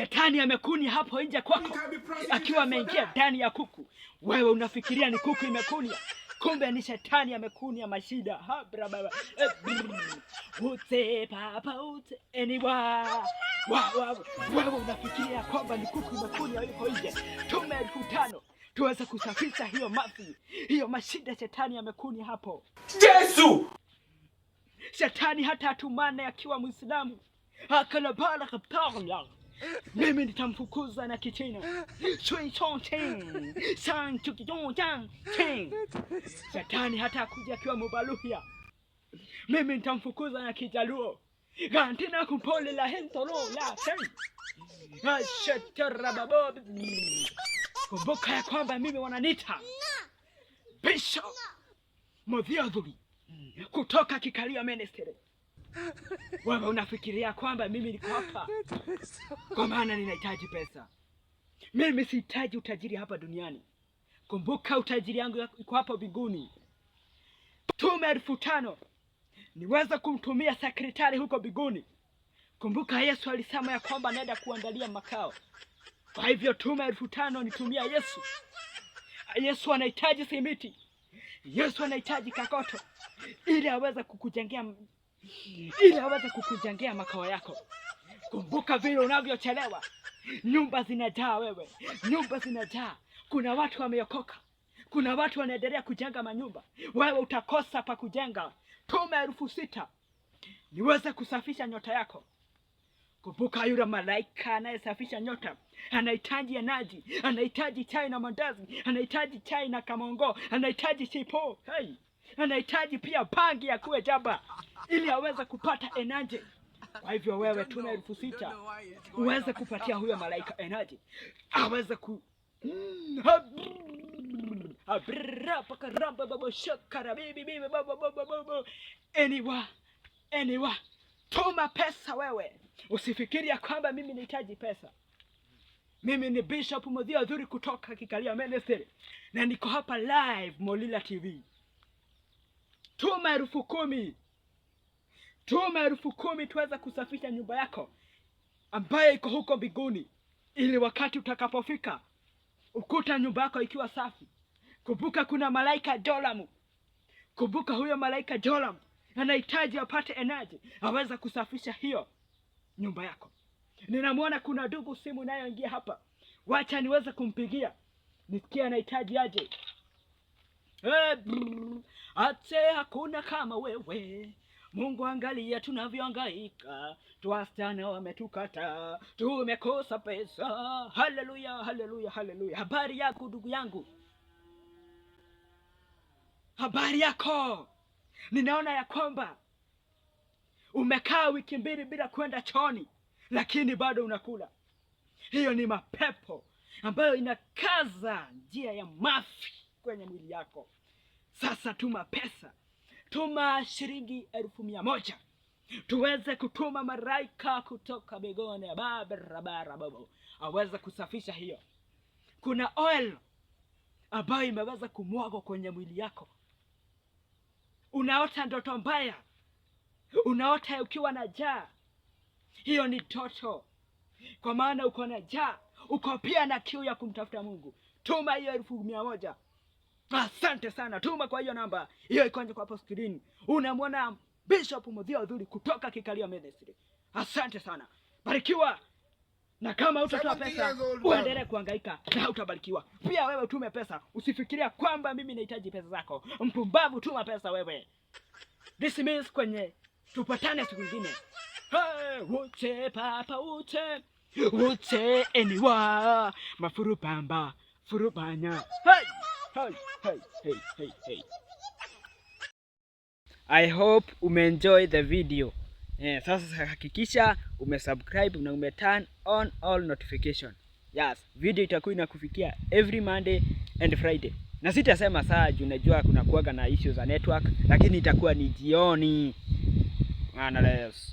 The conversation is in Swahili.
Shetani amekunia hapo nje kwako, akiwa ameingia ndani ya kuku. Wewe unafikiria ni kuku imekunia, kumbe ni shetani amekunia mashida. Ha baba. Ute papa ute eniwa. Wewe unafikiria kwamba ni kuku imekunia yuko nje. Tume 5,000 tuweze kusafisha hiyo mafi, hiyo mashida shetani amekunia hapo. Yesu! Shetani hata atumane akiwa Muislamu. Akalabala kaptala. Mimi nitamfukuza na kichina. Shetani hata akuja akiwa Mubaluhia. Mimi nitamfukuza na Kijaluo. Gantina kumpole la hentolo la ten. Ashatarababo. Kumbuka ya kwamba mimi wananita Bishop Modhiadhuri kutoka Kikalia Ministry. Wewe unafikiria kwamba mimi niko hapa kwa maana ninahitaji pesa? Mimi sihitaji utajiri hapa duniani. Kumbuka utajiri yangu iko hapa mbinguni. Tume 5,000 niweza kumtumia sekretari huko mbinguni. Kumbuka Yesu alisema ya kwamba anaenda kuandalia makao. Kwa hivyo tume 5,000 nitumia Yesu. Yesu anahitaji simiti. Yesu anahitaji kakoto ili aweze kukujengea makao yako. Kumbuka vile unavyochelewa. Nyumba zinajaa wewe. Nyumba zinajaa. Kuna watu wameokoka. Kuna watu wanaendelea kujenga manyumba. Wewe utakosa pa kujenga. Tume 6,000 niweze kusafisha nyota yako. Kumbuka yule malaika anayesafisha nyota anahitaji enaji, anahitaji chai na mandazi, anahitaji chai na kamongo, anahitaji chipo. Hey, anahitaji pia pangi ya kuwe jaba ili aweze kupata enaji. Kwa hivyo wewe tume 6,000 uweze kupatia huyo malaika enaji. Aweze ku Anyway, tuma pesa wewe. Usifikiria kwamba mimi nahitaji pesa. Mimi ni Bishop Modhiadhuri kutoka Kikalia Ministry na niko hapa live Molila TV. Tuma 10,000. Tuma 10,000 tuweza kusafisha nyumba yako ambayo iko huko mbinguni, ili wakati utakapofika ukuta nyumba yako ikiwa safi. Kumbuka kuna malaika Jolamu. Kumbuka huyo malaika Jolamu anahitaji apate energy aweza kusafisha hiyo nyumba yako. Ninamwona kuna ndugu simu nayo ingia hapa. Wacha niweze kumpigia. Nisikia anahitaji aje. Ate hakuna kama wewe. Mungu angalia tunavyohangaika. Tuwasichana wametukata. Tumekosa pesa. Haleluya, haleluya, haleluya. Habari yako ndugu yangu? Habari yako? Ninaona ya kwamba umekaa wiki 2 bila kwenda chooni, lakini bado unakula. Hiyo ni mapepo ambayo inakaza njia ya mafi kwenye mwili yako. Sasa tuma pesa. Tuma shilingi 100,000. Tuweze kutuma malaika kutoka mbinguni ya barabara babo aweze kusafisha hiyo. Kuna oil ambayo imeweza kumwagwa kwenye mwili yako. Unaota ndoto mbaya. Unaota ukiwa na njaa. Hiyo ni ndoto. Kwa maana uko na njaa, uko pia na kiu ya kumtafuta Mungu. Tuma hiyo 100,000. Asante sana. Tuma kwa hiyo namba. Hiyo iko kwa hapo screen. Unamwona Bishop Modhiadhuri kutoka Kikalia Ministry. Asante sana. Barikiwa. Na kama utatoa pesa, uendelee kuhangaika na utabarikiwa. Pia wewe utume pesa. Usifikiria kwamba mimi nahitaji pesa zako. Mpumbavu, tuma pesa wewe. This means kwenye tupatane siku nyingine. Hey, ute papa ute. Ute eniwa. Mafuru pamba, furu banya. Hey, hey, hey, hey, hey, hey. I hope umeenjoy the video. Sasa hakikisha umesubscribe na umeturn on all notification. Yes, video itakuwa inakufikia every Monday and Friday. Na sitasema saa juu najua kuna kuwaga na issues za network, lakini itakuwa ni jioni. Analyze.